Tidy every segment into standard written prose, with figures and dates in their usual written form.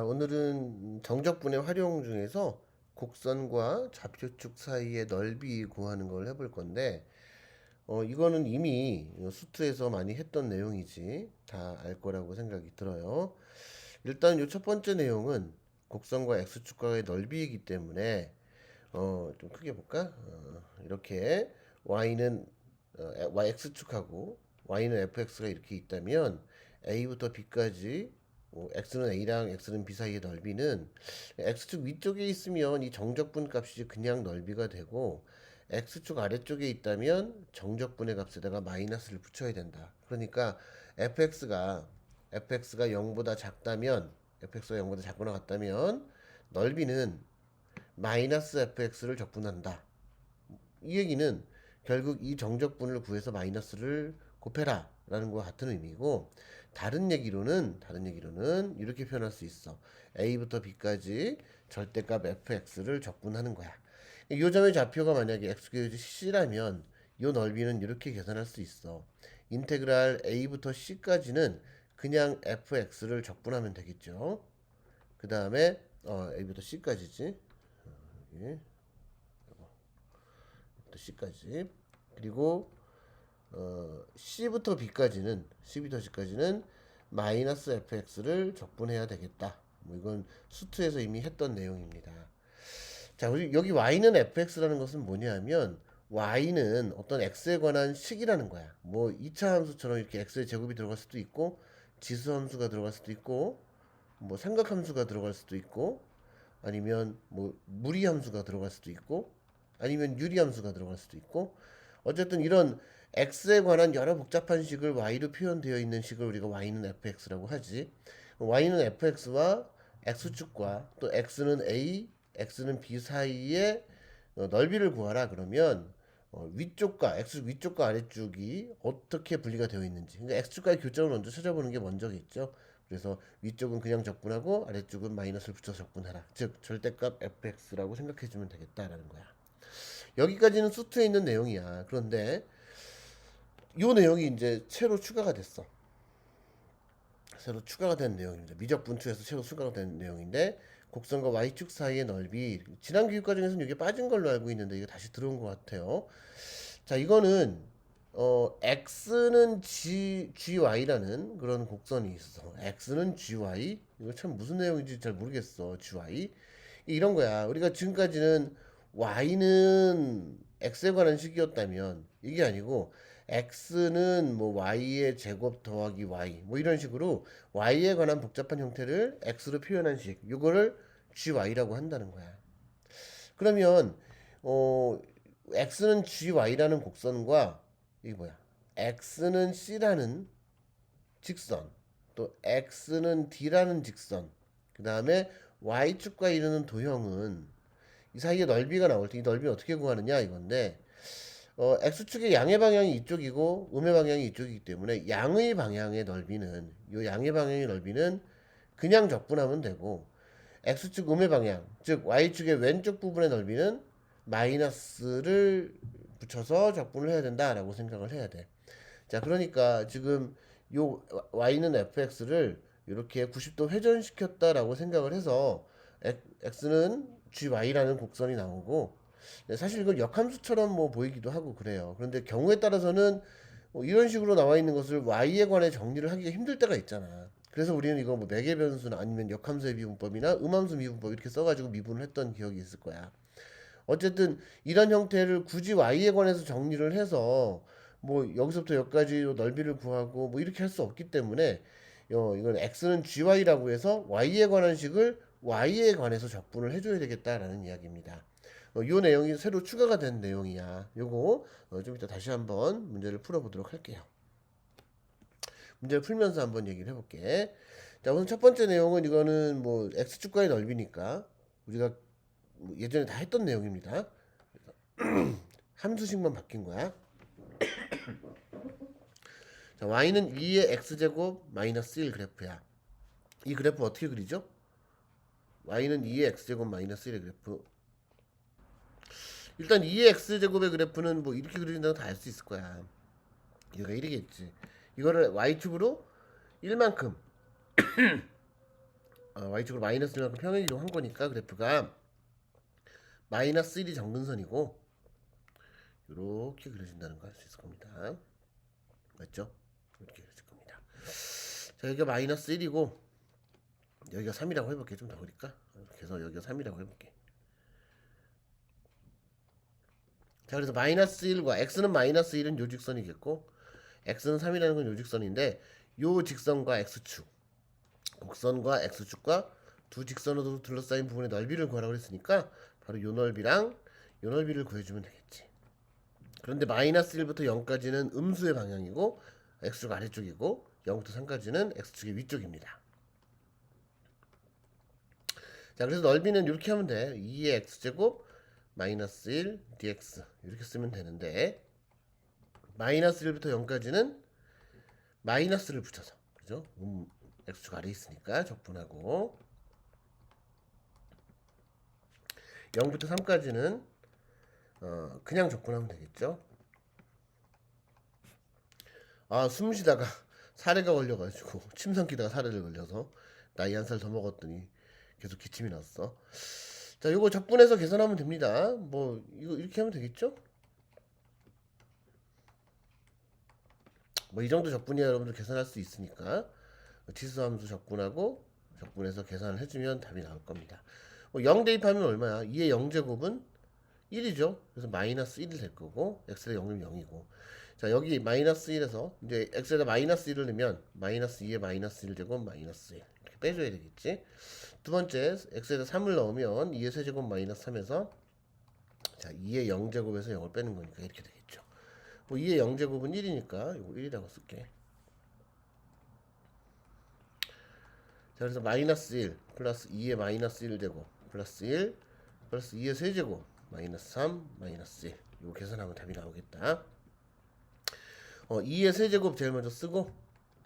오늘은 정적분의 활용 중에서 곡선과 좌표축 사이의 넓이 구하는 걸 해볼 건데, 이거는 이미 수트에서 많이 했던 내용이지 다 알 거라고 생각이 들어요. 일단 이 첫 번째 내용은 곡선과 x축과의 넓이이기 때문에 좀 크게 볼까? 이렇게 y는 x축하고 y는 fx가 이렇게 있다면 a부터 b까지 x는 a랑 x는 b 사이의 넓이는 x축 위쪽에 있으면 이 정적분 값이 그냥 넓이가 되고 x축 아래쪽에 있다면 정적분의 값에다가 마이너스를 붙여야 된다. 그러니까 fx가 0보다 작다면 fx가 0보다 작거나 같다면 넓이는 마이너스 fx를 적분한다. 이 얘기는 결국 이 정적분을 구해서 마이너스를 곱해라 라는 것과 같은 의미고, 다른 얘기로는 이렇게 표현할 수 있어. a부터 b까지 절대값 fx를 적분하는 거야. 이 점의 좌표가 만약에 x c라면 이 넓이는 이렇게 계산할 수 있어. 인테그랄 a부터 c까지는 그냥 fx를 적분하면 되겠죠. 그 다음에 a부터 c까지지. 여기 부터 c까지. 그리고 C부터 B까지는 마이너스 fx를 적분해야 되겠다. 뭐 이건 수트에서 이미 했던 내용입니다. 자, 우리 여기 y는 fx라는 것은 뭐냐면 y는 어떤 x에 관한 식이라는 거야. 뭐 2차 함수처럼 이렇게 x의 제곱이 들어갈 수도 있고, 지수 함수가 들어갈 수도 있고, 뭐 삼각 함수가 들어갈 수도 있고, 아니면 뭐 무리 함수가 들어갈 수도 있고, 아니면 유리 함수가 들어갈 수도 있고, 어쨌든 이런 x에 관한 여러 복잡한 식을 y로 표현되어 있는 식을 우리가 y는 fx라고 하지. y는 fx와 x축과 또 x는 a, x는 b 사이의 넓이를 구하라 그러면 위쪽과 x 위쪽과 아래쪽이 어떻게 분리가 되어 있는지, 그러니까 x축과의 교점을 먼저 찾아보는 게 먼저겠죠. 그래서 위쪽은 그냥 적분하고 아래쪽은 마이너스를 붙여서 적분하라. 즉 절대값 fx라고 생각해주면 되겠다라는 거야. 여기까지는 수트에 있는 내용이야. 그런데 요 내용이 이제 새로 추가가 됐어. 새로 추가가 된 내용입니다. 미적 분투에서 새로 추가가 된 내용인데, 곡선과 y축 사이의 넓이, 지난 교육 과정에서는 이게 빠진 걸로 알고 있는데 이게 다시 들어온 것 같아요. 자, 이거는 x는 gy라는 그런 곡선이 있어. x는 gy. 이거 참 무슨 내용인지 잘 모르겠어. gy 이런 거야. 우리가 지금까지는 y는 x에 관한 식이었다면 이게 아니고 x는 뭐 y의 제곱 더하기 y 뭐 이런 식으로 y에 관한 복잡한 형태를 x로 표현한 식, 요거를 gy라고 한다는 거야. 그러면 어 x는 gy라는 곡선과 이게 뭐야? x는 c라는 직선, 또 x는 d라는 직선, 그 다음에 y축과 이르는 도형은 이 사이에 넓이가 나올 때 이 넓이를 어떻게 구하느냐 이건데, x축의 양의 방향이 이쪽이고 음의 방향이 이쪽이기 때문에 양의 방향의 넓이는 그냥 적분하면 되고, x축 음의 방향, 즉 y축의 왼쪽 부분의 넓이는 마이너스를 붙여서 적분을 해야 된다라고 생각을 해야 돼. 자, 그러니까 지금 요 y는 fx를 이렇게 90도 회전시켰다라고 생각을 해서 x는 gy라는 곡선이 나오고, 네, 사실 이걸 역함수처럼 뭐 보이기도 하고 그래요. 그런데 경우에 따라서는 이런 식으로 나와 있는 것을 y에 관해 정리를 하기가 힘들 때가 있잖아. 그래서 우리는 이거 뭐 매개변수나 아니면 역함수의 미분법이나 음함수 미분법 이렇게 써가지고 미분을 했던 기억이 있을 거야. 어쨌든 이런 형태를 굳이 y에 관해서 정리를 해서 뭐 여기서부터 여기까지 넓이를 구하고 뭐 이렇게 할 수 없기 때문에 이건 x는 gy라고 해서 y에 관한 식을 y에 관해서 적분을 해줘야 되겠다라는 이야기입니다. 이 내용이 새로 추가가 된 내용이야. 요거 좀 이따 다시 한번 문제를 풀어보도록 할게요. 문제를 풀면서 한번 얘기를 해볼게. 자, 우선 첫 번째 내용은 이거는 뭐 x축과의 넓이니까 우리가 뭐 예전에 다 했던 내용입니다. 함수식만 바뀐 거야. 자, y는 2의 x제곱 마이너스 1 그래프야. 이 그래프 어떻게 그리죠? y는 2의 x제곱 마이너스 1의 그래프. 일단 2의 x제곱의 그래프는 뭐 이렇게 그린다고 다 알 수 있을 거야. 얘가 1이겠지. 이거를 y축으로 1만큼 y축으로 마이너스 1만큼 평행이동한 거니까 그래프가 마이너스 1이 정근선이고 이렇게 그려진다는 거 알 수 있을 겁니다. 맞죠? 이렇게 그려질 겁니다. 자, 여기가 마이너스 1이고 여기가 3이라고 해볼게. 좀 더 그릴까? 그래서 여기가 3이라고 해볼게. 자, 그래서 마이너스 1과 x는 마이너스 1은 요 직선이겠고 x는 3이라는 건 요 직선인데 요 직선과 x축, 곡선과 x축과 두 직선으로 둘러싸인 부분의 넓이를 구하라고 했으니까 바로 요 넓이랑 요 넓이를 구해주면 되겠지. 그런데 마이너스 1부터 0까지는 음수의 방향이고 x축 아래쪽이고 0부터 3까지는 x축의 위쪽입니다. 자, 그래서 넓이는 이렇게 하면 돼. 2의 x제곱 마이너스 1 dx 이렇게 쓰면 되는데 마이너스 1부터 0까지는 마이너스를 붙여서 그죠? x축 아래 있으니까 적분하고 0부터 3까지는 그냥 적분하면 되겠죠? 숨 쉬다가 사례가 걸려가지고 침 삼키다가 사례를 걸려서 나이 한 살 더 먹었더니 계속 기침이 났어. 자, 요거 적분해서 계산하면 됩니다. 뭐 이거 이렇게 하면 되겠죠? 뭐 이 정도 적분이야 여러분들 계산할 수 있으니까 치수함수 적분하고 적분해서 계산을 해주면 답이 나올 겁니다. 0 대입하면 얼마야? 2의 0제곱은 1이죠. 그래서 마이너스 1이 될 거고 x의 0이면 0이고 자, 여기 마이너스 1에서 이제 x에다 마이너스 1을 넣으면 마이너스 2의 마이너스 1제곱 마이너스 1 이렇게 빼줘야 되겠지. 두 번째 x에다 3을 넣으면 2의 세제곱 마이너스 3에서 자, 2의 0제곱에서 0을 빼는 거니까 이렇게 되겠죠. 뭐 2의 0제곱은 1이니까 이거 1이라고 쓸게. 자, 그래서 마이너스 1 플러스 2의 마이너스 1제곱 플러스 1 플러스 2의 세제곱 마이너스 3 마이너스 1 이거 계산하면 답이 나오겠다. 2의 세제곱 제일 먼저 쓰고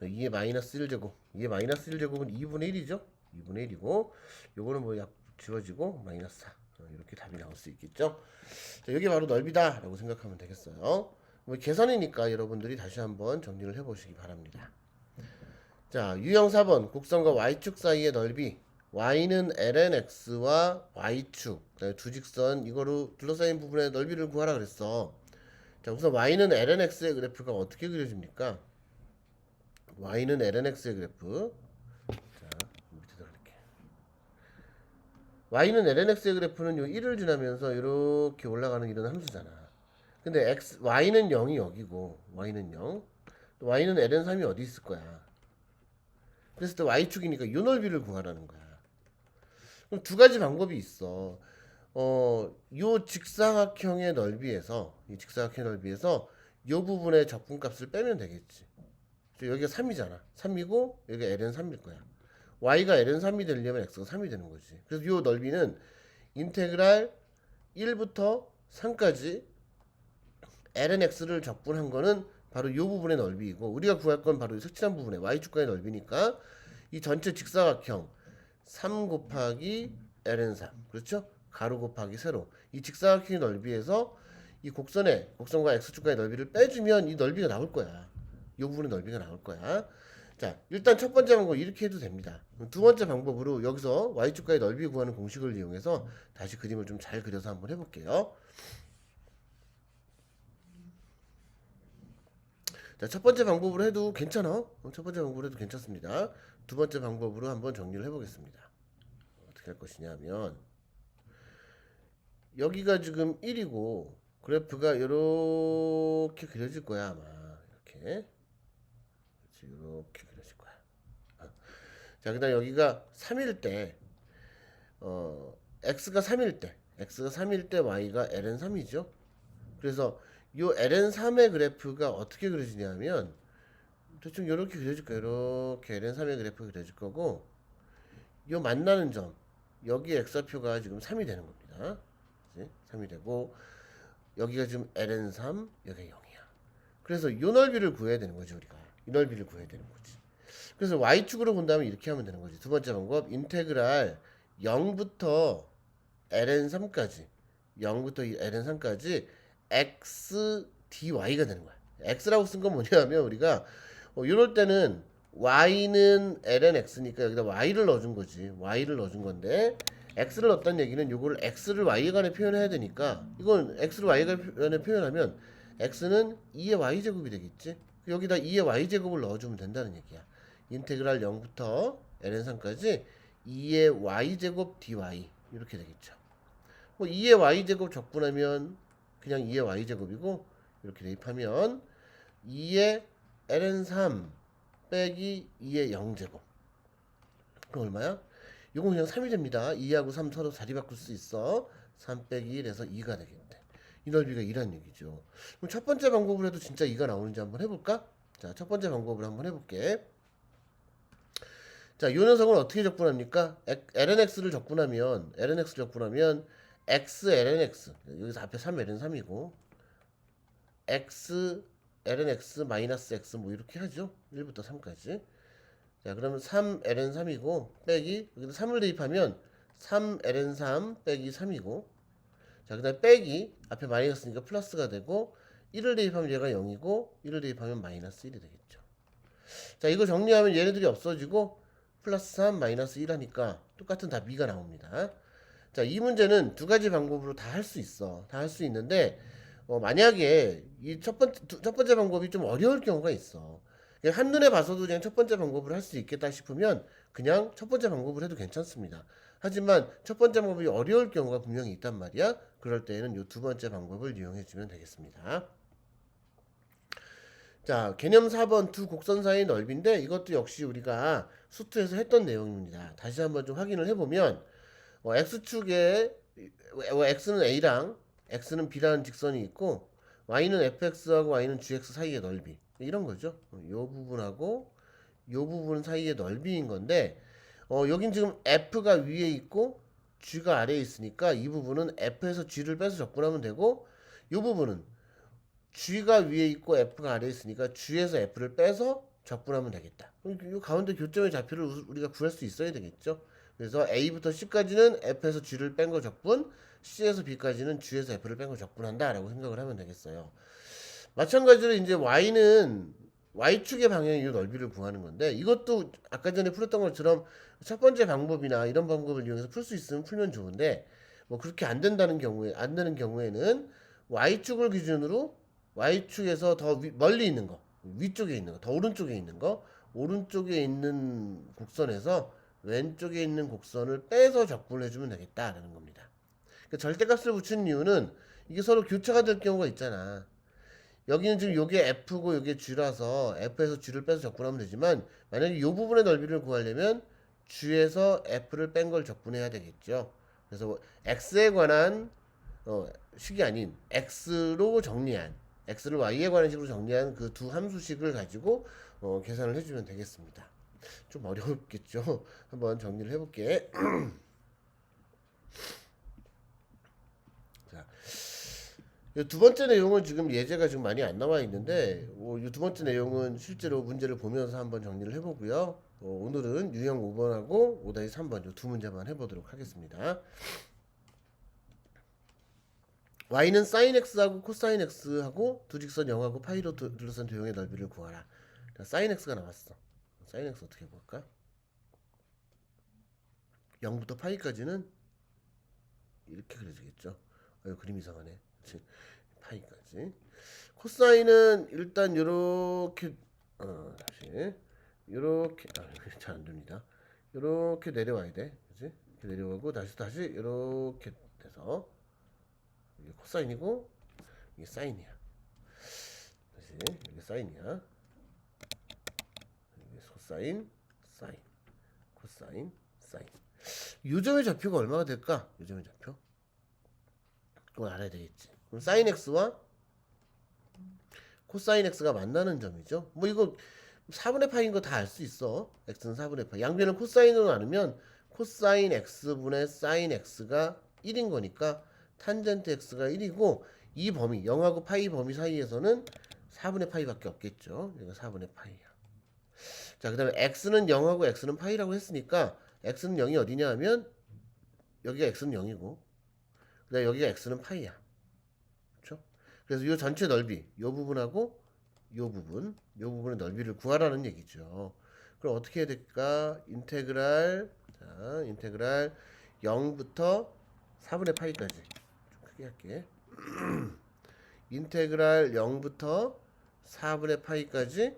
2의 마이너스 1제곱 2의 마이너스 1제곱은 2분의 1이죠. 2분의 1이고 요거는 뭐 약 지워지고 마이너스 4 이렇게 답이 나올 수 있겠죠. 자, 여기 바로 넓이다 라고 생각하면 되겠어요. 뭐 계산이니까 여러분들이 다시 한번 정리를 해보시기 바랍니다. 자, 유형 4번 곡선과 y축 사이의 넓이 y는 lnx와 y축 두 직선 이거로 둘러싸인 부분의 넓이를 구하라 그랬어. 자, 우선 y는 lnx의 그래프가 어떻게 그려집니까? y는 lnx의 그래프 자, 밑에다 그릴게. y는 lnx의 그래프는 요 1을 지나면서 이렇게 올라가는 이런 함수잖아. 근데 y는 0이 여기고 y는 0 y는 ln3이 어디 있을 거야. 그래서 또 y축이니까 이 넓이를 구하라는 거야. 그럼 두 가지 방법이 있어. 요 직사각형의 넓이에서 이 직사각형의 넓이에서 요 부분의 적분값을 빼면 되겠지. 여기가 3이잖아. 3이고 여기가 ln 3일 거야. y가 ln 3이 되려면 x가 3이 되는 거지. 그래서 요 넓이는 인테그랄 1부터 3까지 ln x를 적분한 거는 바로 요 부분의 넓이이고 우리가 구할 건 바로 이 색칠한 부분의 y축과의 넓이니까 이 전체 직사각형 3 곱하기 ln3 그렇죠? 가로 곱하기 세로 이 직사각형의 넓이에서 이 곡선과 x축과의 넓이를 빼주면 이 넓이가 나올 거야. 이 부분의 넓이가 나올 거야. 자, 일단 첫 번째 방법 이렇게 해도 됩니다. 두 번째 방법으로 여기서 y축과의 넓이 구하는 공식을 이용해서 다시 그림을 좀 잘 그려서 한번 해볼게요. 자, 첫 번째 방법으로 해도 괜찮아. 첫 번째 방법으로 해도 괜찮습니다. 두 번째 방법으로 한번 정리를 해보겠습니다. 어떻게 할 것이냐 하면 여기가 지금 1이고 그래프가 이렇게 그려질 거야 아마. 이렇게 그려질 거야. 자, 그 다음 여기가 3일 때 x가 3일 때 y가 ln 3이죠. 그래서 요 ln3의 그래프가 어떻게 그려지냐면 대충 이렇게 그려질 거예요. 이렇게 ln3의 그래프가 그려질 거고 요 만나는 점 여기 x좌표가 지금 3이 되는 겁니다. 그치? 3이 되고 여기가 지금 ln3 여기가 0이야. 그래서 요 넓이를 구해야 되는 거지 우리가. 이 넓이를 구해야 되는 거지. 그래서 y축으로 본다면 이렇게 하면 되는 거지. 두 번째 방법 인테그랄 0부터 ln3까지 0부터 ln3까지 x dy가 되는 거야. x라고 쓴 건 뭐냐면 우리가 이럴 때는 y는 ln x니까 여기다 y를 넣어준 거지. y를 넣어준 건데 x를 넣었다는 얘기는 요걸 x를 y에 관해 표현해야 되니까 이건 x를 y에 관해 표현하면 x는 2의 y제곱이 되겠지. 여기다 2의 y제곱을 넣어주면 된다는 얘기야. 인테그랄 0부터 ln3까지 2의 y제곱 dy 이렇게 되겠죠. 뭐 2의 y제곱 적분하면 그냥 2의 y제곱이고 이렇게 대입하면 2의 ln3 빼기 2의 0제곱 그럼 얼마야? 이건 그냥 3이 됩니다. 2하고 3 서로 자리 바꿀 수 있어. 3 빼기 1에서 2가 되겠대. 이 넓이가 2란 얘기죠. 그럼 첫 번째 방법으로 해도 진짜 2가 나오는지 한번 해볼까? 자, 첫 번째 방법으로 한번 해볼게. 자, 이 녀석은 어떻게 적분합니까? lnx를 적분하면 x lnx 여기서 앞에 3 ln3이고 x lnx 마이너스 x 뭐 이렇게 하죠. 1부터 3까지. 자, 그러면 3 ln3이고 빼기 여기다 3을 대입하면 3 ln3 빼기 3이고 자, 그 다음에 빼기 앞에 마이너스니까 플러스가 되고 1을 대입하면 얘가 0이고 1을 대입하면 마이너스 1이 되겠죠. 자, 이거 정리하면 얘네들이 없어지고 플러스 3 마이너스 1 하니까 똑같은 답이가 나옵니다. 자, 이 문제는 두 가지 방법으로 다 할 수 있어. 다 할 수 있는데 만약에 이 첫 번째 방법이 좀 어려울 경우가 있어. 한눈에 봐서도 그냥 첫 번째 방법을 할 수 있겠다 싶으면 그냥 첫 번째 방법을 해도 괜찮습니다. 하지만 첫 번째 방법이 어려울 경우가 분명히 있단 말이야. 그럴 때에는 이 두 번째 방법을 이용해 주면 되겠습니다. 자, 개념 4번 두 곡선 사이의 넓이인데 이것도 역시 우리가 수투에서 했던 내용입니다. 다시 한번 좀 확인을 해보면 x축에 x는 a랑 x는 b라는 직선이 있고 y는 fx하고 y는 gx 사이의 넓이 이런 거죠. 요 부분하고 요 부분 사이의 넓이인 건데 여긴 지금 f가 위에 있고 g가 아래에 있으니까 이 부분은 f에서 g를 빼서 적분하면 되고 요 부분은 g가 위에 있고 f가 아래에 있으니까 g에서 f를 빼서 적분하면 되겠다. 이 가운데 교점의 좌표를 우리가 구할 수 있어야 되겠죠. 그래서 a부터 c까지는 f에서 g를 뺀 거 적분, c에서 b까지는 g에서 f를 뺀 거 적분한다 라고 생각을 하면 되겠어요. 마찬가지로 이제 y는 y축의 방향의 이 넓이를 구하는 건데 이것도 아까 전에 풀었던 것처럼 첫 번째 방법이나 이런 방법을 이용해서 풀 수 있으면 풀면 좋은데 뭐 그렇게 안 된다는 경우에 안 되는 경우에는 y축을 기준으로 y축에서 더 멀리 있는 거 위쪽에 있는 거 더 오른쪽에 있는 거 오른쪽에 있는 곡선에서 왼쪽에 있는 곡선을 빼서 적분해 주면 되겠다라는 겁니다. 그러니까 절대값을 붙이는 이유는 이게 서로 교차가 될 경우가 있잖아. 여기는 지금 요게 F고 요게 G라서 F에서 G를 빼서 적분하면 되지만 만약에 이 부분의 넓이를 구하려면 G에서 F를 뺀 걸 적분해야 되겠죠. 그래서 X에 관한 식이 아닌 X로 정리한 X를 Y에 관한 식으로 정리한 그 두 함수식을 가지고 계산을 해주면 되겠습니다. 좀 어렵겠죠. 한번 정리를 해볼게. 자, 두 번째 내용은 지금 예제가 지금 많이 안 나와 있는데 이 두 번째 내용은 실제로 문제를 보면서 한번 정리를 해보고요. 오늘은 유형 5번하고 5-3번 이 두 문제만 해보도록 하겠습니다. y는 sin x하고 cosine x하고 두 직선 0하고 파이로 둘러싼 도형의 넓이를 구하라. sin x가 나왔어. sin x 어떻게 볼까? 0부터 파이까지는 이렇게 그려지겠죠. 그림 이상하네. 그치? 파이까지. 코사인은 일단 요렇게 다시 요렇게 잘 안됩니다. 요렇게 내려와야 돼. 그치? 이렇게 내려오고 다시 요렇게 돼서 이게 코사인이고 이게 사인이야. 다시 이게 사인이야. 이게 코사인, 사인, 코사인, 사인. 요점의 좌표가 얼마가 될까? 요점의 좌표. 그걸 알아야 되겠지. 그럼 사인 x와 코사인 x가 만나는 점이죠. 뭐 이거 4분의 파인 거 다 알 수 있어. x는 4분의 파. 양변을 코사인으로 나누면 코사인 x분의 사인 x가 1인 거니까 탄젠트 x가 1이고 이 범위 0하고 파이 범위 사이에서는 4분의 파이밖에 없겠죠. 이거 4분의 파이야. 자, 그 다음에 x는 0하고 x는 파이라고 했으니까 x는 0이 어디냐 하면 여기가 x는 0이고 그 다음에 여기가 x는 파이야. 그렇죠? 그래서 이 전체 넓이 이 부분하고 이 부분의 넓이를 구하라는 얘기죠. 그럼 어떻게 해야 될까? 인테그랄 0부터 4분의 파이까지. 좀 크게 할게. 인테그랄 0부터 4분의 파이까지.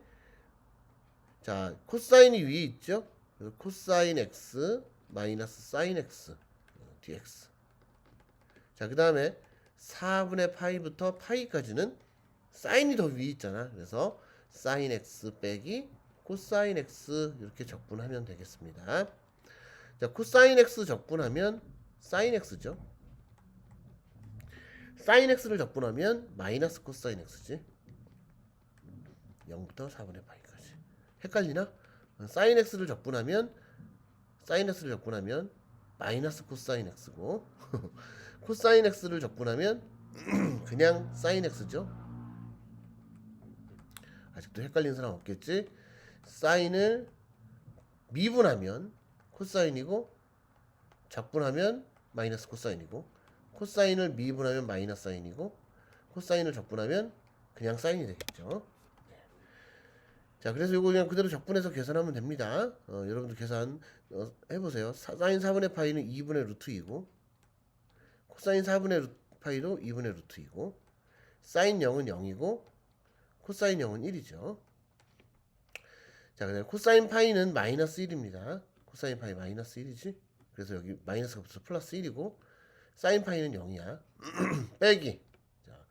자, 코사인이 위에 있죠? 그래서 코사인 x 마이너스 사인 x dx. 자, 그 다음에 4분의 파이부터 파이까지는 사인이 더 위에 있잖아. 그래서 사인 x 빼기 코사인 x 이렇게 적분하면 되겠습니다. 자, 코사인 x 적분하면 사인 x죠. 사인 x를 적분하면 마이너스 코사인 x지. 0부터 4분의 파이까지. 헷갈리나? 사인 x를 적분하면 마이너스 코사인 x고 코사인 x를 적분하면 그냥 사인 x죠. 아직도 헷갈리는 사람 없겠지? 사인을 미분하면 코사인이고 적분하면 마이너스 코사인이고 코사인을 미분하면 마이너스 사인이고 코사인을 적분하면 그냥 사인이 되겠죠. 자, 그래서 이거 그냥 그대로 적분해서 계산하면 됩니다. 여러분들 계산 해보세요. 사인 4분의 파이는 2분의 루트 2고 코사인 4분의 파이도 2분의 루트 2고 사인 0은 0이고 코사인 0은 1이죠. 자, 그다음 코사인 파이는 마이너스 1입니다. 코사인 파이 마이너스 1이지. 그래서 여기 마이너스가 붙어서 플러스 1이고 사인 파이는 0이야. 빼기. 자,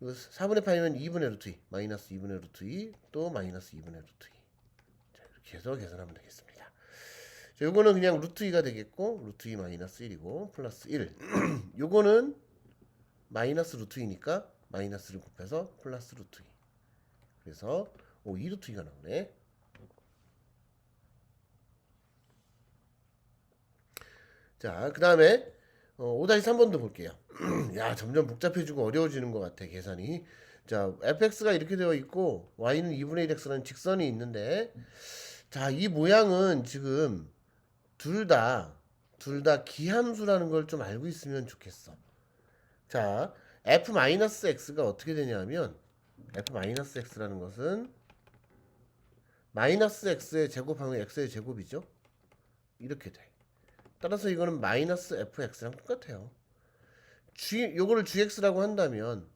4분의 파이면 2분의 루트 2 마이너스 2분의 루트 2 또 마이너스 2분의 루트 2. 자, 이렇게 해서 계산하면 되겠습니다. 자, 요거는 그냥 루트 2가 되겠고 루트 2 마이너스 1이고 플러스 1. 요거는 마이너스 루트 2니까 마이너스를 곱해서 플러스 루트 2. 그래서 2 루트 2가 나오네. 자, 그 다음에 5-3번도 볼게요. 야, 점점 복잡해지고 어려워지는 것 같아, 계산이. 자, fx가 이렇게 되어 있고 y는 2분의 1x라는 직선이 있는데, 자, 이 모양은 지금 둘 다 기함수라는 걸 좀 알고 있으면 좋겠어. 자, f-x가 어떻게 되냐면 f-x라는 것은 마이너스 x의 제곱하면 x의 제곱이죠. 이렇게 돼. 따라서 이거는 마이너스 fx랑 똑같아요. 요거를 gx라고 한다면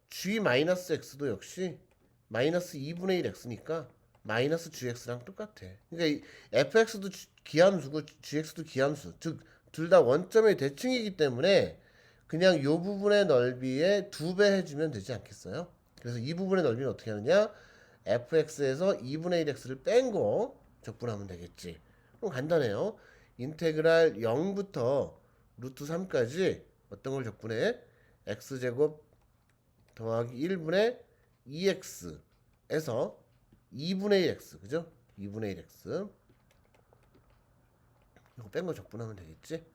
g 마이너스 x도 역시 마이너스 2분의 1 x니까 마이너스 gx랑 똑같아. 그러니까 이 fx도 기함수고 gx도 기함수. 즉 둘 다 원점의 대칭이기 때문에 그냥 요 부분의 넓이에 2배 해주면 되지 않겠어요? 그래서 이 부분의 넓이는 어떻게 하느냐? fx에서 2분의 1x를 뺀 거 적분하면 되겠지. 그럼 간단해요. 인테그랄 0부터 루트 3까지 어떤 걸 적분해? x제곱 더하기 1분의 2x에서 2분의 1x, 그죠? 2분의 1x 이거 뺀 거 적분하면 되겠지?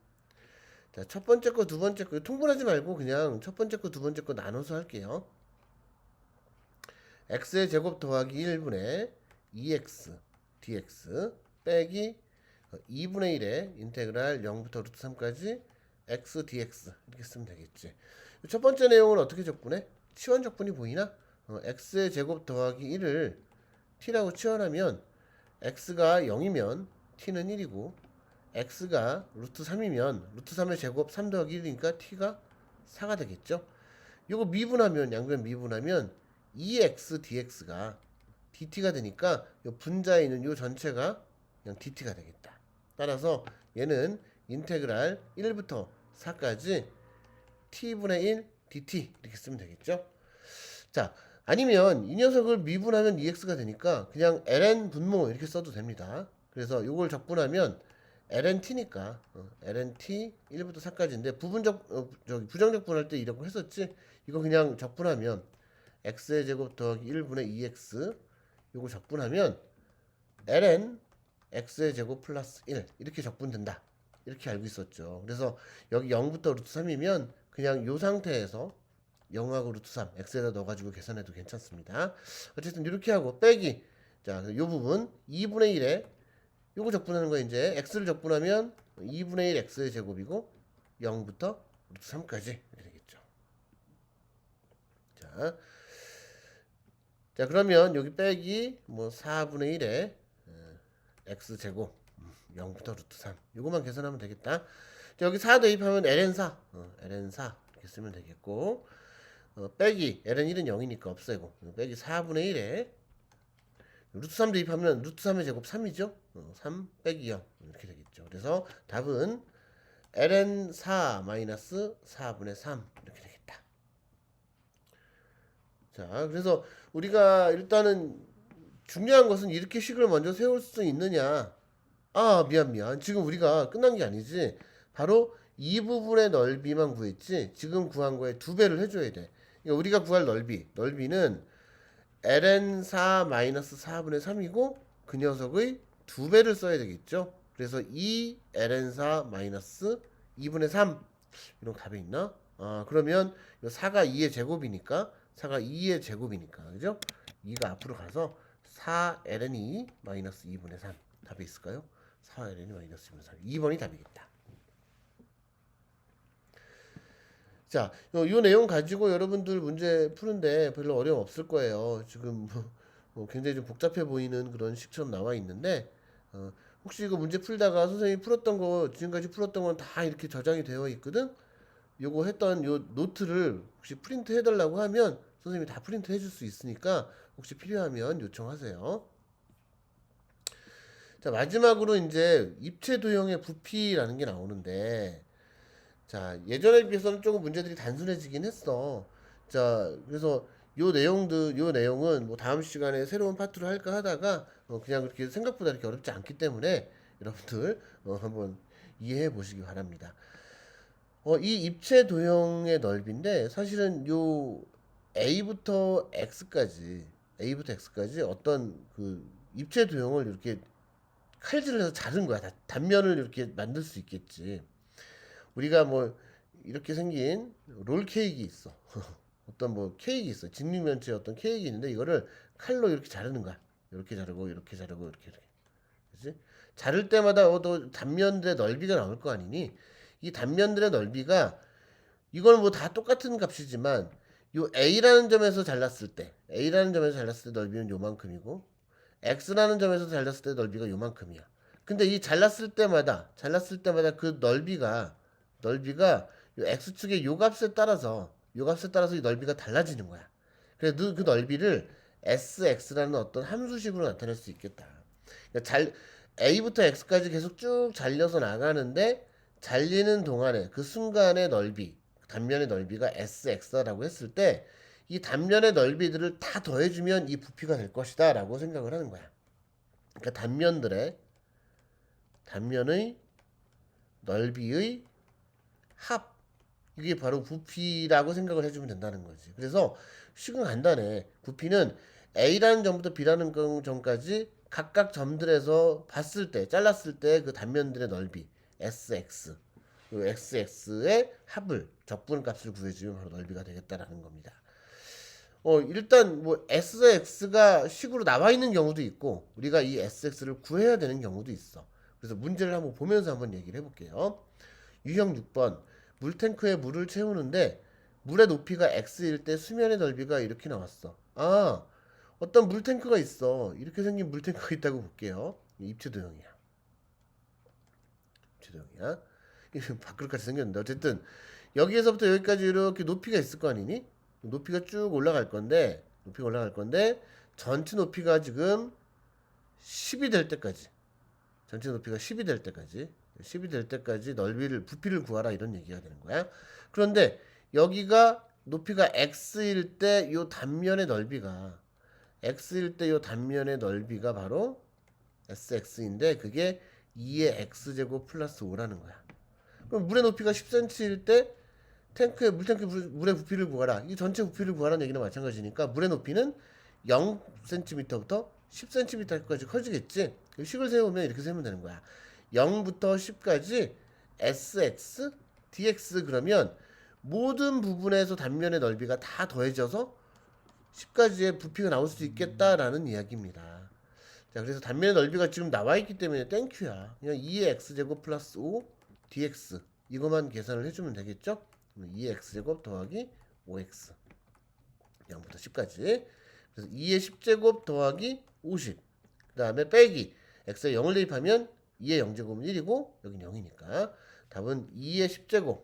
자, 첫 번째 거, 두 번째 거 통분하지 말고 그냥 첫 번째 거, 두 번째 거 나눠서 할게요. x의 제곱 더하기 1분의 2x dx 빼기 2분의 1의 인테그랄 0부터 루트 3까지 x dx 이렇게 쓰면 되겠지. 첫 번째 내용은 어떻게 적분해? 치환 적분이 보이나? x의 제곱 더하기 1을 t라고 치환하면 x가 0이면 t는 1이고 x가 루트 3이면 루트 3의 제곱 3 더하기 1이니까 t가 4가 되겠죠. 이거 미분하면 양변 미분하면 2x dx가 dt가 되니까 이 분자에 있는 이 전체가 그냥 dt가 되겠다. 따라서 얘는 인테그랄 1부터 4까지 t분의 1 dt 이렇게 쓰면 되겠죠. 자, 아니면 이 녀석을 미분하면 2x가 되니까 그냥 ln 분모 이렇게 써도 됩니다. 그래서 이걸 적분하면 lnt니까 lnt 1부터 4까지인데 부정적분할 때 이라고 했었지. 이거 그냥 적분하면 x의 제곱 더하기 1분의 2x 요거 적분하면 ln x의 제곱 플러스 1 이렇게 적분된다. 이렇게 알고 있었죠. 그래서 여기 0부터 루트 3이면 그냥 요 상태에서 0하고 루트 3 x에다 넣어가지고 계산해도 괜찮습니다. 어쨌든 이렇게 하고 빼기 자, 요 부분 2분의 1에 요거 적분하는 거 이제 x를 적분하면 2분의 1 x의 제곱이고 0부터 루트 3까지 이렇게 되겠죠. 자, 자, 그러면 여기 빼기 뭐 4분의 1에 x제곱 0부터 루트 3 이거만 계산하면 되겠다. 자, 여기 4 대입하면 ln4 ln4 이렇게 쓰면 되겠고, 빼기 ln1은 0이니까 없애고 빼기 4분의 1에 루트 3 대입하면 루트 3의 제곱 3이죠. 3 빼기 0 이렇게 되겠죠. 그래서 답은 ln4 마이너스 4분의 3 이렇게 되겠다. 자, 그래서 우리가 일단은 중요한 것은 이렇게 식을 먼저 세울 수 있느냐. 아, 미안. 지금 우리가 끝난 게 아니지. 바로 이 부분의 넓이만 구했지. 지금 구한 거에 2배를 해줘야 돼. 그러니까 우리가 구할 넓이는 ln4 마이너스 4분의 3이고 그 녀석의 2배를 써야 되겠죠. 그래서 2 ln4 마이너스 2분의 3 이런 답이 있나? 아, 그러면 4가 2의 제곱이니까 4가 2의 제곱이니까 그죠? 2가 앞으로 가서 4ln2 마이너스 2분의 3 답이 있을까요? 4ln2 마이너스 2분의 3 2번이 답이겠다. 자, 요 내용 가지고 여러분들 문제 푸는데 별로 어려움 없을 거예요. 지금 굉장히 좀 복잡해 보이는 그런 식처럼 나와 있는데, 혹시 이거 문제 풀다가 선생님이 풀었던 거, 지금까지 풀었던 건 다 이렇게 저장이 되어 있거든? 요거 했던 요 노트를 혹시 프린트 해달라고 하면 선생님이 다 프린트 해줄 수 있으니까 혹시 필요하면 요청하세요. 자, 마지막으로 이제 입체 도형의 부피라는 게 나오는데, 자, 예전에 비해서는 조금 문제들이 단순해지긴 했어. 자, 그래서 요 내용은 뭐 다음 시간에 새로운 파트로 할까 하다가 그냥 그렇게 생각보다 이렇게 어렵지 않기 때문에 여러분들 한번 이해해 보시기 바랍니다. 이 입체 도형의 넓이인데 사실은 요 A부터 X까지 어떤 그 입체 도형을 이렇게 칼질을 해서 자른 거야. 단면을 이렇게 만들 수 있겠지. 우리가 뭐 이렇게 생긴 롤 케이크 있어. 어떤 뭐 케이크 있어. 직육면체 어떤 케이크 있는데 이거를 칼로 이렇게 자르는 거야. 이렇게 자르고 이렇게 자르고 이렇게. 그렇지? 자를 때마다 또 단면들의 넓이가 나올 거 아니니? 이 단면들의 넓이가 이건 뭐 다 똑같은 값이지만 요 A라는 점에서 잘랐을 때 넓이는 요만큼이고 X라는 점에서 잘랐을 때 넓이가 요만큼이야. 근데 이 잘랐을 때마다 그 넓이가 요 X축의 요 값에 따라서 이 넓이가 달라지는 거야. 그래서 그 넓이를 SX라는 어떤 함수식으로 나타낼 수 있겠다. 그러니까 A부터 X까지 계속 쭉 잘려서 나가는데 잘리는 동안에 그 순간의 단면의 넓이가 SX라고 했을 때 이 단면의 넓이들을 다 더해주면 이 부피가 될 것이다 라고 생각을 하는 거야. 그러니까 단면의 넓이의 합, 이게 바로 부피라고 생각을 해주면 된다는 거지. 그래서 식은 간단해. 부피는 A라는 점부터 B라는 점까지 각각 점들에서 잘랐을 때 그 단면들의 넓이 SX, 그 SX의 합을 적분값을 구해주면 바로 넓이가 되겠다라는 겁니다. 일단 뭐 SX가 식으로 나와 있는 경우도 있고 우리가 이 SX를 구해야 되는 경우도 있어. 그래서 문제를 한번 보면서 한번 얘기를 해볼게요. 유형 6번 물탱크에 물을 채우는데 물의 높이가 X일 때 수면의 넓이가 이렇게 나왔어. 아, 어떤 물탱크가 있어. 이렇게 생긴 물탱크가 있다고 볼게요. 입체도형이야. 밥그릇같이 생겼는데 어쨌든 여기에서부터 여기까지 이렇게 높이가 있을 거 아니니? 높이가 쭉 올라갈 건데 전체 높이가 지금 10이 될 때까지 전체 높이가 10이 될 때까지 부피를 구하라 이런 얘기가 되는 거야. 그런데 여기가 높이가 x일 때 요 단면의 넓이가 바로 sx인데 그게 2의 x제곱 플러스 5라는 거야. 그럼 물의 높이가 10cm일 때 물의 부피를 구하라. 이 전체 부피를 구하라는 얘기는 마찬가지니까 물의 높이는 0cm부터 10cm까지 커지겠지. 식을 세우면 이렇게 세우면 되는 거야. 0부터 10까지 sx dx 그러면 모든 부분에서 단면의 넓이가 다 더해져서 10까지의 부피가 나올 수 있겠다라는 이야기입니다. 자, 그래서 단면의 넓이가 지금 나와 있기 때문에 땡큐야. 그냥 2의 x제곱 플러스 5 dx 이것만 계산을 해주면 되겠죠? 2x 제곱 더하기 5x 0부터 10까지 그래서 2의 10제곱 더하기 50. 그 다음에 빼기 x에 0을 대입하면 2의 0제곱은 1이고 여긴 0이니까 답은 2의 10제곱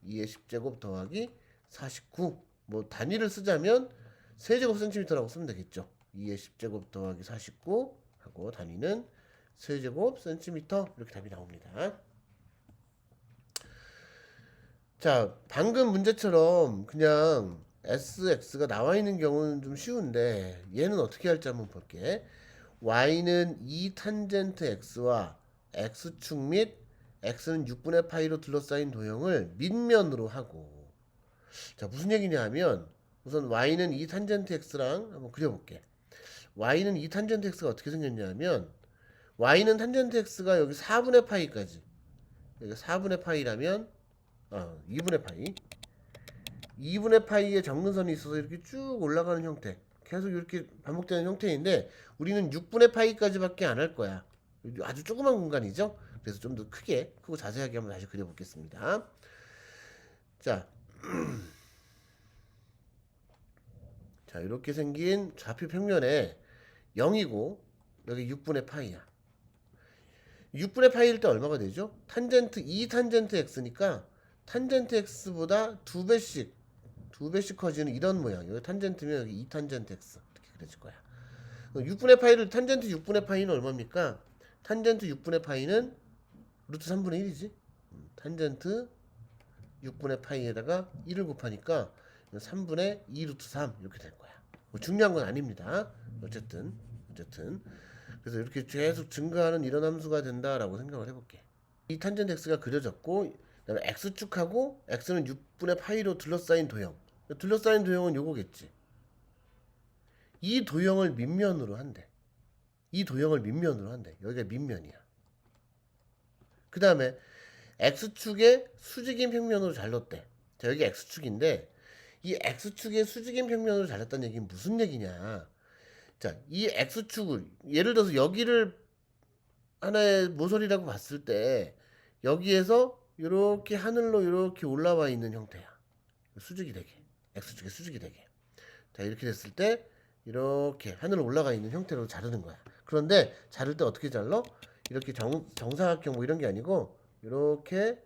2의 10제곱 더하기 49. 뭐 단위를 쓰자면 세제곱 센티미터라고 쓰면 되겠죠. 2의 10제곱 더하기 49 하고 단위는 세제곱 센티미터 이렇게 답이 나옵니다. 자, 방금 문제처럼 그냥 SX가 나와 있는 경우는 좀 쉬운데 얘는 어떻게 할지 한번 볼게. Y는 2 탄젠트 X와 X축 및 X는 6분의 파이로 둘러싸인 도형을 밑면으로 하고, 자, 무슨 얘기냐 하면 우선 Y는 2 탄젠트 X랑 한번 그려볼게. Y는 2 탄젠트 X가 어떻게 생겼냐 하면 Y는 탄젠트 X가 여기 4분의 파이까지, 여기 4분의 파이라면 2분의 파이 2분의 파이의 정근선이 있어서 이렇게 쭉 올라가는 형태, 계속 이렇게 반복되는 형태인데 우리는 6분의 파이까지밖에 안 할 거야. 아주 조그만 공간이죠. 그래서 좀 더 크고 자세하게 한번 다시 그려보겠습니다. 자, 자, 이렇게 생긴 좌표 평면에 0이고 여기 6분의 파이야. 6분의 파이일 때 얼마가 되죠? 탄젠트 2 탄젠트 x니까 탄젠트 x보다 2배씩 커지는 이런 모양. 여기 탄젠트면 여기 2 탄젠트 x 이렇게 그려질 거야. 6분의 파이를 탄젠트 6분의 파이는 얼마입니까? 탄젠트 6분의 파이는 루트 3분의 1이지. 탄젠트 6분의 파이에다가 1을 곱하니까 3분의 2 루트 3 이렇게 될 거야. 뭐 중요한 건 아닙니다. 어쨌든 그래서 이렇게 계속 증가하는 이런 함수가 된다라고 생각을 해볼게. 이 탄젠트 x가 그려졌고 그다음에 x축하고 x는 6분의 파이로 둘러싸인 도형. 둘러싸인 도형은 요거겠지. 이 도형을 밑면으로 한대. 여기가 밑면이야. 그 다음에 x축의 수직인 평면으로 잘랐대. 자, 여기 x축인데 이 x축의 수직인 평면으로 잘랐다는 얘기는 무슨 얘기냐. 자, 이 x축을 예를 들어서 여기를 하나의 모서리라고 봤을 때 여기에서 이렇게 하늘로 이렇게 올라와 있는 형태야. 수직이 되게. x축의 수직이 되게. 자, 이렇게 됐을 때 이렇게 하늘로 올라가 있는 형태로 자르는 거야. 그런데 자를 때 어떻게 잘라? 이렇게 정사각형 뭐 이런 게 아니고 이렇게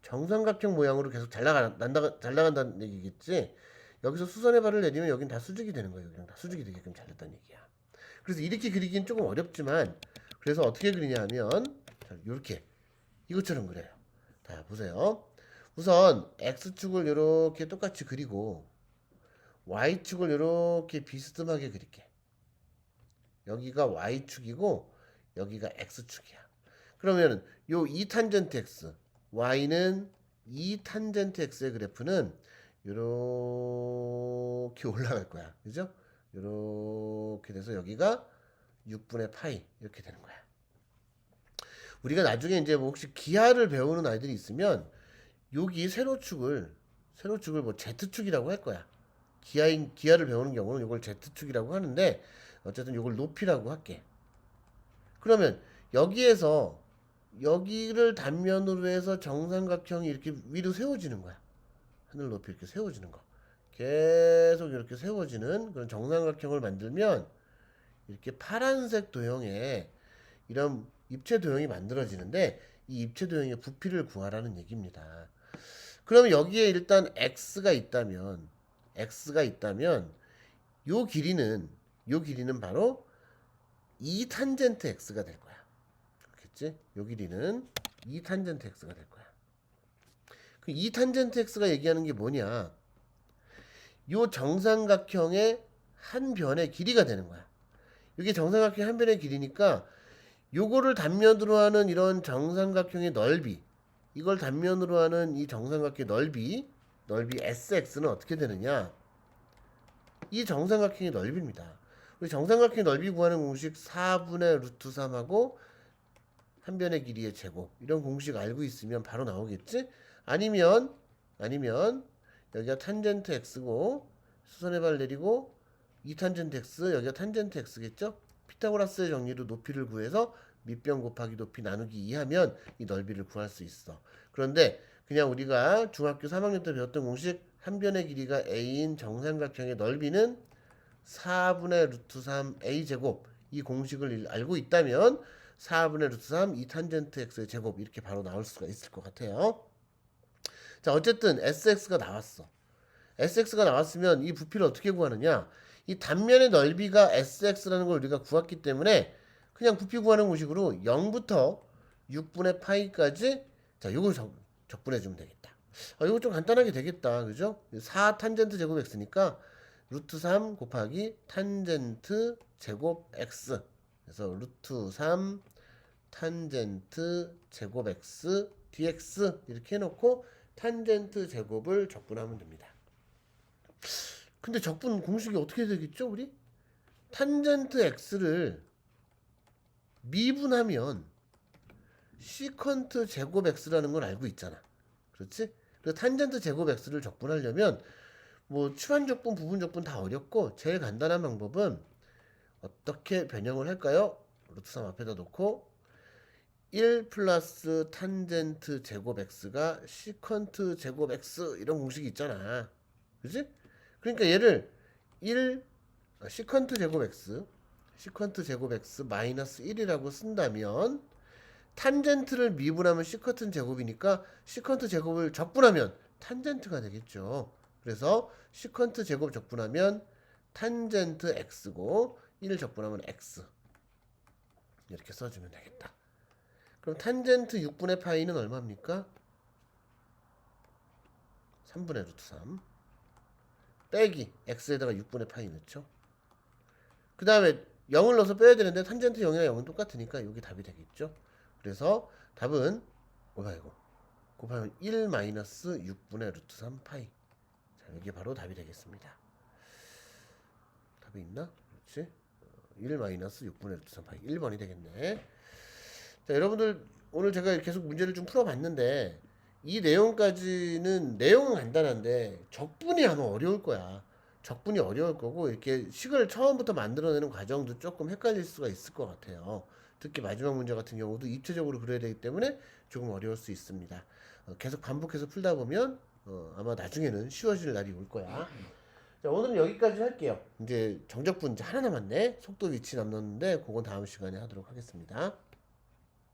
정삼각형 모양으로 계속 잘 나간다는 얘기겠지. 여기서 수선의 발을 내리면 여긴 다 수직이 되는 거예요. 그냥 다 수직이 되게끔 잘렸다는 얘기야. 그래서 이렇게 그리기는 조금 어렵지만 그래서 어떻게 그리냐 하면 자, 이렇게 이것처럼 그려요. 자, 보세요. 우선 x축을 이렇게 똑같이 그리고 y축을 이렇게 비스듬하게 그릴게. 여기가 y축이고 여기가 x축이야. 그러면 요 2탄젠트 x, y는 2탄젠트 x의 그래프는 이렇게 올라갈 거야. 그죠? 이렇게 돼서 여기가 6분의 파이 이렇게 되는 거야. 우리가 나중에 이제 뭐 혹시 기하를 배우는 아이들이 있으면 여기 세로축을 뭐 z축이라고 할 거야. 기하를 배우는 경우는 이걸 z축이라고 하는데 어쨌든 이걸 높이라고 할게. 그러면 여기에서 여기를 단면으로 해서 정삼각형이 이렇게 위로 세워지는 거야. 하늘 높이 이렇게 세워지는 거. 계속 이렇게 세워지는 그런 정삼각형을 만들면 이렇게 파란색 도형에 이런 입체 도형이 만들어지는데 이 입체 도형의 부피를 구하라는 얘기입니다. 그러면 여기에 일단 x가 있다면 요 길이는 바로 2 탄젠트 x가 될 거야. 그렇겠지? 요 길이는 2 탄젠트 x가 될 거야. 그 2 탄젠트 x가 얘기하는 게 뭐냐? 요 정삼각형의 한 변의 길이가 되는 거야. 이게 정삼각형 한 변의 길이니까 요거를 단면으로 하는 이런 정삼각형의 넓이, 이걸 단면으로 하는 이 정삼각형의 넓이 SX는 어떻게 되느냐? 이 정삼각형의 넓이입니다. 우리 정삼각형의 넓이 구하는 공식 4분의 루트 3하고 한 변의 길이의 제곱 이런 공식 알고 있으면 바로 나오겠지? 아니면 여기가 탄젠트 x고 수선의 발 내리고 2탄젠트 x 여기가 탄젠트 x겠죠? 피타고라스의 정리로 높이를 구해서 밑변 곱하기 높이 나누기 2하면 이 넓이를 구할 수 있어. 그런데 그냥 우리가 중학교 3학년 때 배웠던 공식 한 변의 길이가 a인 정삼각형의 넓이는 4분의 루트 3 a 제곱 이 공식을 알고 있다면 4분의 루트 3 이 탄젠트 x의 제곱 이렇게 바로 나올 수가 있을 것 같아요. 자, 어쨌든 sx가 나왔어. sx가 나왔으면 이 부피를 어떻게 구하느냐? 이 단면의 넓이가 sx라는 걸 우리가 구했기 때문에 그냥 부피 구하는 공식으로 0부터 6분의 파이까지 자, 요걸 적분해 주면 되겠다. 이거 좀 간단하게 되겠다. 그죠? 4 탄젠트 제곱 x니까 루트 3 곱하기 탄젠트 제곱 x. 그래서 루트 3 탄젠트 제곱 x dx 이렇게 해놓고 탄젠트 제곱을 적분하면 됩니다. 근데 적분 공식이 어떻게 되겠죠, 우리? 탄젠트 x를 미분하면 시컨트 제곱 x라는 걸 알고 있잖아. 그렇지? 그래서 탄젠트 제곱 x를 적분하려면 뭐 추한적분, 부분적분 다 어렵고 제일 간단한 방법은 어떻게 변형을 할까요? 루트 3 앞에다 놓고 1 플러스 탄젠트 제곱 x가 시컨트 제곱 x 이런 공식이 있잖아. 그지? 그러니까 얘를 1 시컨트 제곱 x 마이너스 1이라고 쓴다면 탄젠트를 미분하면 시컨트 제곱이니까 시컨트 제곱을 적분하면 탄젠트가 되겠죠. 그래서 시컨트 제곱 적분하면 탄젠트 x고 1 적분하면 x 이렇게 써주면 되겠다. 그럼 탄젠트 6분의 파이는 얼마입니까? 3분의 루트 3 빼기 x에다가 6분의 파이 넣죠. 그 다음에 0을 넣어서 빼야 되는데 탄젠트 0이랑 0은 똑같으니까 이게 답이 되겠죠. 그래서 답은 이거 곱하면 1 마이너스 6분의 루트 3 파이. 자, 이게 바로 답이 되겠습니다. 답이 있나? 그렇지? 1 마이너스 6분의 루트 3 파이. 1번이 되겠네. 자, 여러분들 오늘 제가 계속 문제를 좀 풀어봤는데 이 내용까지는 내용은 간단한데 적분이 아마 어려울 거야. 적분이 어려울 거고 이렇게 식을 처음부터 만들어내는 과정도 조금 헷갈릴 수가 있을 것 같아요. 특히 마지막 문제 같은 경우도 입체적으로 그려야 되기 때문에 조금 어려울 수 있습니다. 계속 반복해서 풀다 보면 아마 나중에는 쉬워질 날이 올 거야. 자, 오늘은 여기까지 할게요. 이제 정적분 이제 하나 남았네. 속도 위치 남았는데 그건 다음 시간에 하도록 하겠습니다.